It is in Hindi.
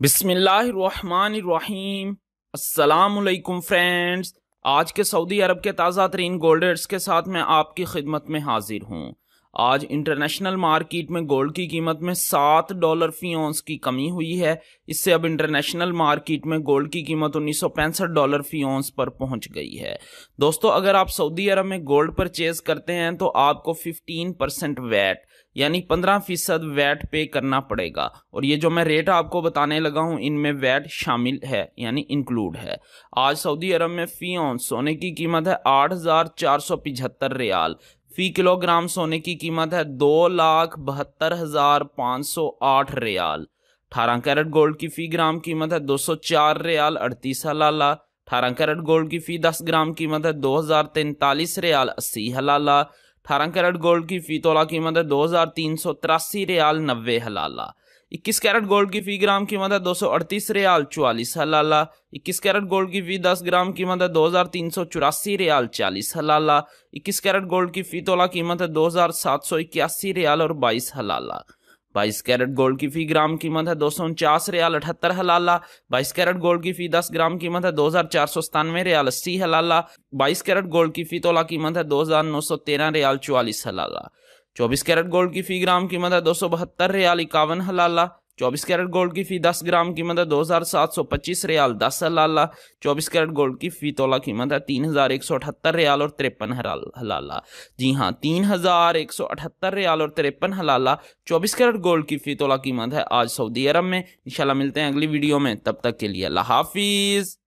बिस्मिल्लाहिर्रहमानिर्रहीम। अस्सलामुअलैकुम फ्रेंड्स। आज के सऊदी अरब के ताज़ा तरीन गोल्ड रेट्स के साथ मैं आपकी खिदमत में हाजिर हूँ। आज इंटरनेशनल मार्केट में गोल्ड की कीमत में $7 फी औंस की कमी हुई है। इससे अब इंटरनेशनल मार्केट में गोल्ड की कीमत $1965 फी औंस पर पहुंच गई है। दोस्तों, अगर आप सऊदी अरब में गोल्ड परचेज करते हैं तो आपको 15% वैट यानी 15% वैट पे करना पड़ेगा। और ये जो मैं रेट आपको बताने लगा हूँ इनमें वैट शामिल है यानी इंक्लूड है। आज सऊदी अरब में फी औंस सोने की कीमत है 8,475 रियाल। फी किलोग्राम सोने की कीमत है 2,72,508 रियाल। 18 कैरेट गोल्ड की फी ग्राम कीमत है 204 रियाल 38 हलाला। 18 कैरेट गोल्ड की फी 10 ग्राम कीमत है 2,043 रियाल 80 हलाला। 18 कैरेट गोल्ड की फी तोला कीमत है 2,383 रियाल 90 हलाला। 21 कैरेट गोल्ड की फी ग्राम कीमत है 238 रियाल 44 हलाला। 21 कैरेट गोल्ड की फी 10 ग्राम कीमत है 2,384 रियाल 40 हलाला। 21 कैरेट गोल्ड की फी तोला कीमत है 2,781 रियाल और 22 हलाला। 22 कैरेट गोल्ड की फी ग्राम कीमत है 249 रियाल 78 हलाला। 22 कैरेट गोल्ड की फी 10 ग्राम कीमत है 2,497 रियाल 80 हलाला। 22 कैरेट गोल्ड की फी तोला कीमत है 2,913 रियाल 44 हलाला। 24 कैरेट गोल्ड की फी ग्राम कीमत है 272 रियाल 51 हलाला। 24 कैरेट गोल्ड की फी 10 ग्राम कीमत है 2,725 रियाल 10 हलाला। 24 कैरेट गोल्ड की फी तोला कीमत है 3,178 रियाल और 53 हलाला। जी हाँ, 3,178 रियाल और 53 हलाला 24 कैरेट गोल्ड की फी तोला कीमत है आज सऊदी अरब में। इंशाल्लाह मिलते हैं अगली वीडियो में, तब तक के लिए अल्लाह हाफिज।